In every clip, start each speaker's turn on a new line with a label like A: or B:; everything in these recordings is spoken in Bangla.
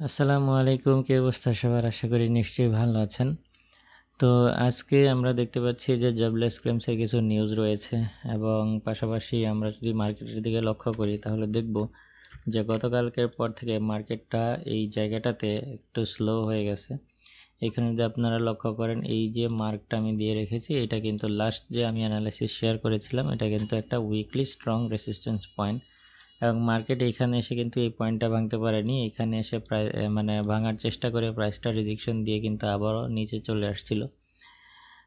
A: আসসালামু আলাইকুম, কি অবস্থা সবার? আশা করি নিশ্চয়ই ভালো আছেন। তো আজকে আমরা দেখতে পাচ্ছি যে জবলেস ক্লেমসের কিছু নিউজ রয়েছে এবং পাশাপাশি আমরা যদি মার্কেটের দিকে লক্ষ্য করি তাহলে দেখব যে গতকালকের পর থেকে মার্কেটটা এই জায়গাটাতে একটু স্লো হয়ে গেছে। এখানে যদি আপনারা লক্ষ্য করেন, এই যে মার্কটা আমি দিয়ে রেখেছি এটা কিন্তু লাস্ট যে আমি অ্যানালাইসিস শেয়ার করেছিলাম, এটা কিন্তু একটা উইকলি স্ট্রং রেসিস্ট্যান্স পয়েন্ট এবং মার্কেট এখানে এসে কিন্তু এই পয়েন্টটা ভাঙতে পারেনি। এখানে এসে প্রায় ভাঙার চেষ্টা করে প্রাইসটা রিজেকশন দিয়ে কিন্তু আবারও নিচে চলে আসছিল।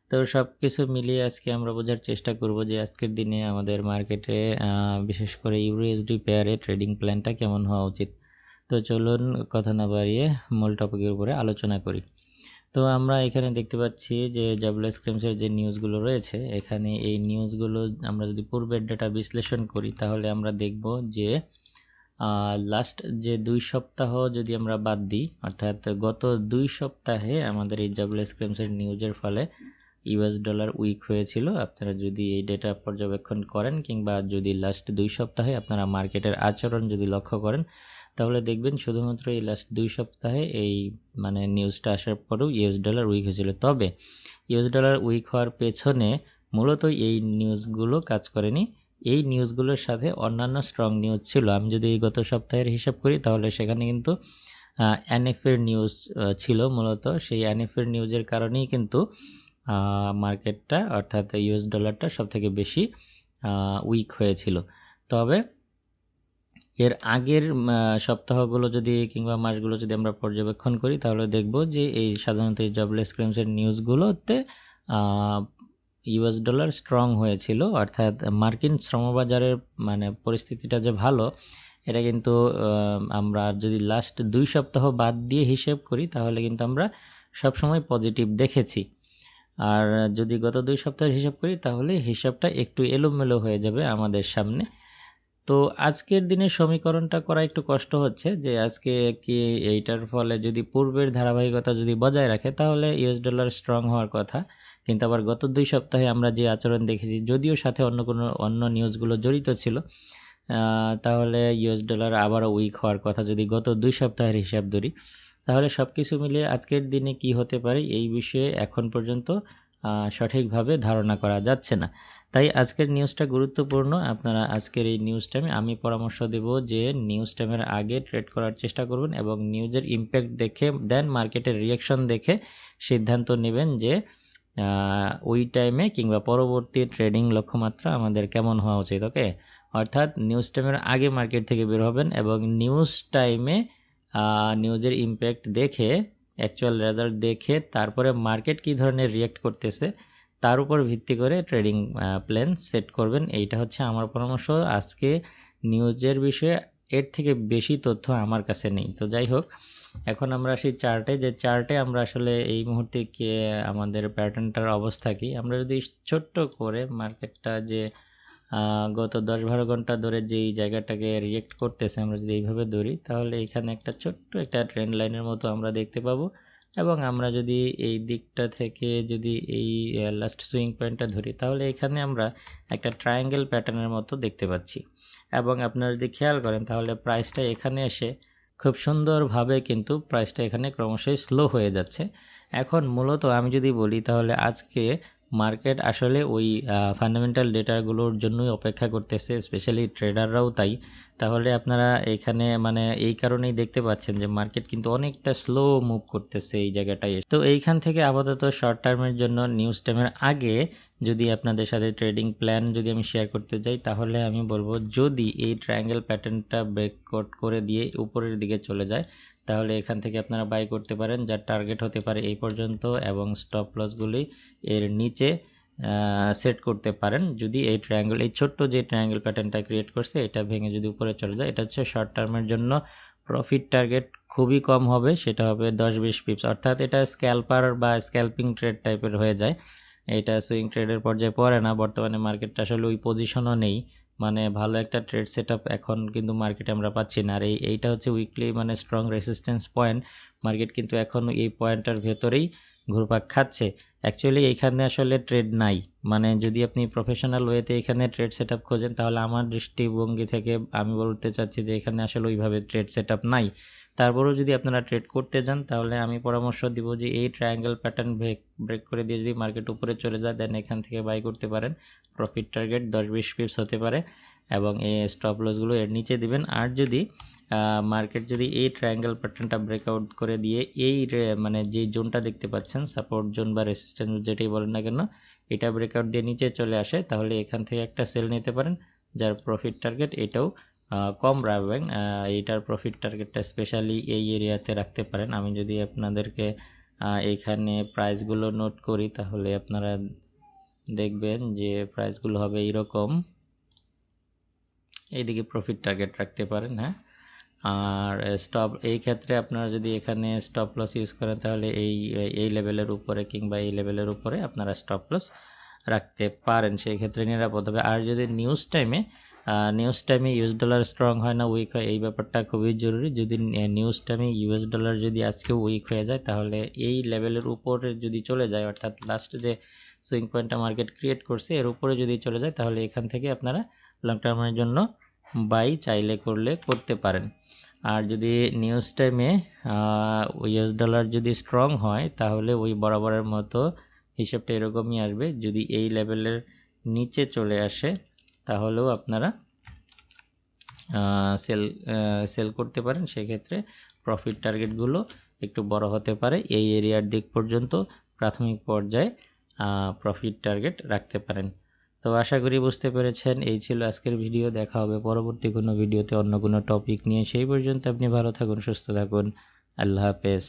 A: তো সব কিছু মিলিয়ে আজকে আমরা বোঝার চেষ্টা করব যে আজকের দিনে আমাদের মার্কেটে বিশেষ করে ইউরুএসডি পেয়ারে ট্রেডিং প্ল্যানটা কেমন হওয়া উচিত। তো চলুন কথা না বাড়িয়ে মূল টপিকের উপরে আলোচনা করি। তো আমরা এখানে দেখতে পাচ্ছি যে জবলেস ক্লেমসের যে নিউজগুলো রয়েছে, এখানে এই নিউজগুলো আমরা যদি পূর্বের ডেটা বিশ্লেষণ করি তাহলে আমরা দেখব যে লাস্ট যে 2 সপ্তাহ যদি আমরা বাদ দিই, অর্থাৎ গত 2 সপ্তাহে আমাদের এই জবলেস ক্লেমসের নিউজের ফলে ইউএস ডলার উইক হয়েছিল। আপনারা যদি এই ডেটা পর্যবেক্ষণ করেন কিংবা যদি লাস্ট 2 সপ্তাহে আপনারা মার্কেটের আচরণ যদি লক্ষ্য করেন তাহলে দেখবেন শুধুমাত্র এই লাস্ট 2 সপ্তাহে এই নিউজটা আসার পরেও ইউএস ডলার উইক হয়েছিল। তবে ইউএস ডলার উইক হওয়ার পেছনে মূলত এই নিউজগুলো কাজ করেনি। এই নিউজগুলোর সাথে অন্যান্য স্ট্রং নিউজ ছিল। আমি যদি এই গত সপ্তাহের হিসাব করি তাহলে সেখানে কিন্তু এনএফের নিউজ ছিল। মূলত সেই এনএফের নিউজের কারণেই কিন্তু মার্কেটটা অর্থাৎ ইউএস ডলারটা সবথেকে বেশি উইক হয়েছিল। তবে এর আগের সপ্তাহগুলো যদি কিংবা মাসগুলো যদি আমরা পর্যবেক্ষণ করি তাহলে দেখব যে এই সাধারণত এই জবলেস ক্লেমসের নিউজগুলোতে ইউএস ডলার স্ট্রং হয়েছিল, অর্থাৎ মার্কিন শ্রমবাজারের পরিস্থিতিটা যে ভালো এটা কিন্তু আমরা যদি লাস্ট 2 সপ্তাহ বাদ দিয়ে হিসেব করি তাহলে কিন্তু আমরা সবসময় পজিটিভ দেখেছি। আর যদি গত 2 সপ্তাহের হিসাব করি তাহলে হিসাবটা একটু এলোমেলো হয়ে যাবে আমাদের সামনে। তো আজকের দিনের সমীকরণটা করা একটু কষ্ট হচ্ছে যে আজকে কি এইটার ফলে যদি পূর্বের ধারাবাহিকতা যদি বজায় রাখে তাহলে ইউএস ডলার স্ট্রং হওয়ার কথা, কিন্তু আবার গত 2 সপ্তাহে আমরা যে আচরণ দেখেছি যদিও সাথে অন্য নিউজগুলো জড়িত ছিল, তাহলে ইউএস ডলার আবারও উইক হওয়ার কথা যদি গত 2 সপ্তাহের হিসাব ধরি। তাহলে সব কিছু মিলিয়ে আজকের দিনে কি হতে পারে এই বিষয়ে এখন পর্যন্ত সঠিকভাবে ধারণা করা যাচ্ছে না। তাই আজকের নিউজটা গুরুত্বপূর্ণ। আপনারা আজকের এই নিউজ টাইমে আমি পরামর্শ দেব যে নিউজ টাইমের আগে ট্রেড করার চেষ্টা করবেন এবং নিউজের ইম্প্যাক্ট দেখে দেন মার্কেটের রিয়াকশন দেখে সিদ্ধান্ত নেবেন যে ওই টাইমে কিংবা পরবর্তী ট্রেডিং লক্ষ্যমাত্রা আমাদের কেমন হওয়া উচিত। ওকে, অর্থাৎ নিউজ টাইমের আগে মার্কেট থেকে বের হবেন এবং নিউজ টাইমে নিউজের ইম্প্যাক্ট দেখে অ্যাকচুয়াল রেজাল্ট দেখে তারপরে মার্কেট কী ধরনের রিয়াক্ট করতেছে তার উপর ভিত্তি করে ট্রেডিং প্ল্যান সেট করবেন। এইটা হচ্ছে আমার পরামর্শ। আজকে নিউজের বিষয়ে এর থেকে বেশি তথ্য আমার কাছে নেই। তো যাই হোক, এখন আমরা আসি চার্টে, যে চার্টে আমরা আসলে এই মুহূর্তে আমাদের প্যাটার্নটার অবস্থা কি। আমরা যদি ছোট্ট করে মার্কেটটা যে গত 10-12 ঘন্টা ধরে যেই জায়গাটাকে রিয়েক্ট করতেছে আমরা যদি এইভাবে ধরি তাহলে এখানে একটা ছোট্ট একটা ট্রেন্ড লাইনের মতো আমরা দেখতে পাবো এবং আমরা যদি এই দিকটা থেকে যদি এই লাস্ট সুইং পয়েন্টটা ধরি তাহলে এখানে আমরা একটা ট্রায়াঙ্গেল প্যাটার্নের মতো দেখতে পাচ্ছি এবং আপনারা যদি খেয়াল করেন তাহলে প্রাইসটা এখানে এসে খুব সুন্দরভাবে কিন্তু প্রাইসটা এখানে ক্রমশই স্লো হয়ে যাচ্ছে। এখন মূলত আমি যদি বলি তাহলে আজকে মার্কেট আসলে ওই ফান্ডামেন্টাল ডেটাগুলোর জন্যই অপেক্ষা করতেছে, স্পেশালি ট্রেডাররাও তাই। তাহলে আপনারা এখানে এই কারণেই দেখতে পাচ্ছেন যে মার্কেট কিন্তু অনেকটা স্লো মুভ করতেছে এই জায়গাটায়। তো এইখান থেকে আপাতত শর্ট টার্মের জন্য নিউজ টাইমের আগে যদি আপনাদের সাথে ট্রেডিং প্ল্যান যদি আমি শেয়ার করতে যাই তাহলে আমি বলবো যদি এই ট্রায়াঙ্গেল প্যাটার্নটা ব্রেকআউট করে দিয়ে উপরের দিকে চলে যায় তাহলে এখান থেকে আপনারা বাই করতে পারেন, যার টার্গেট হতে পারে এই পর্যন্ত এবং স্টপ লসগুলি এর নিচে সেট করতে পারেন। যদি এই ট্রায়াঙ্গেল এই ছোট্ট যে ট্রায়াঙ্গেল প্যাটার্নটা ক্রিয়েট করছে এটা ভেঙে যদি উপরে চলে যায়, এটা হচ্ছে শর্ট টার্মের জন্য প্রফিট টার্গেট খুবই কম হবে, সেটা হবে 10-20 পিপস, অর্থাৎ এটা স্ক্যালপার বা স্ক্যালপিং ট্রেড টাইপের হয়ে যায়। এটা সুইং ট্রেডের পর্যায়ে পড়ে না। বর্তমানে মার্কেটটা আসলে ওই পজিশনও নেই, ভালো একটা ট্রেড সেটআপ এখন কিন্তু মার্কেটে আমরা পাচ্ছি না। আর এইটা হচ্ছে weekly strong resistance point. Market কিন্তু এখন এই পয়েন্টটার ভেতরেই ঘুরপাক খাচ্ছে। অ্যাকচুয়ালি এইখানে আসলে ট্রেড নাই, যদি আপনি প্রফেশনাল ওয়েতে এখানে ট্রেড সেটআপ খোঁজেন তাহলে আমার দৃষ্টিভঙ্গি থেকে আমি বলতে চাচ্ছি যে এখানে আসলে ওইভাবে ট্রেড সেটআপ নাই। তারপরেও যদি আপনারা ট্রেড করতে যান তাহলে আমি পরামর্শ দিব যে এই ট্রায়াঙ্গেল প্যাটার্ন ব্রেক করে দিয়ে যদি মার্কেট উপরে চলে যায় দেন এখান থেকে বাই করতে পারেন। প্রফিট টার্গেট 10-20 পিপস হতে পারে এবং এই স্টপ লসগুলো এর নিচে দিবেন। আর যদি মার্কেট যদি এই ট্রায়াঙ্গেল প্যাটার্নটা ব্রেকআউট করে দিয়ে এই মানে যে জোনটা দেখতে পাচ্ছেন সাপোর্ট জোন বা রেসিস্ট্যান্স যেটাই বলেন না কেন, এটা ব্রেকআউট দিয়ে নিচে চলে আসে তাহলে এখান থেকে একটা সেল নিতে পারেন, যার প্রফিট টার্গেট এটাও কম রাখবেন। এইটার প্রফিট টার্গেটটা স্পেশালি এই এরিয়াতে রাখতে পারেন। আমি যদি আপনাদেরকে এইখানে প্রাইসগুলো নোট করি তাহলে আপনারা দেখবেন যে প্রাইসগুলো হবে এইরকম, এইদিকে প্রফিট টার্গেট রাখতে পারেন। হ্যাঁ, আর স্টপ এই ক্ষেত্রে আপনারা যদি এখানে স্টপ লস ইউজ করেন তাহলে এই লেভেলের উপরে কিংবা এই লেভেলের উপরে আপনারা স্টপ লস রাখতে পারেন, সেই ক্ষেত্রে নিরাপদ হবে। আর যদি নিউজ টাইমে ইউএস ডলার স্ট্রং হয় না উইক হয়, এই ব্যাপারটা খুবই জরুরি। যদি নিউজ টাইমে ইউএস ডলার যদি আজকেও উইক হয়ে যায় তাহলে এই লেভেলের উপরে যদি চলে যায়, অর্থাৎ লাস্ট যে সুইং পয়েন্টটা মার্কেট ক্রিয়েট করছে এর উপরে যদি চলে যায় তাহলে এখান থেকে আপনারা লং টার্মের জন্য বাই চাইলে করতে পারেন। আর যদি নিউজ টাইমে ইউএস ডলার যদি স্ট্রং হয় তাহলে ওই বরাবরের মতো হিসেবটা এরকমই আসবে। যদি এই লেভেলের নিচে চলে আসে তাহলেও আপনারা সেল করতে পারেন, সেক্ষেত্রে প্রফিট টার্গেটগুলো একটু বড় হতে পারে। এই এরিয়ার দিক পর্যন্ত প্রাথমিক পর্যায়ে প্রফিট টার্গেট রাখতে পারেন। তো আশা করি বুঝতে পেরেছেন। এই ছিল আজকের ভিডিও। দেখা হবে পরবর্তী কোনো ভিডিওতে অন্য কোনো টপিক নিয়ে। সেই পর্যন্ত আপনি ভালো থাকুন, সুস্থ থাকুন। আল্লাহ হাফেজ।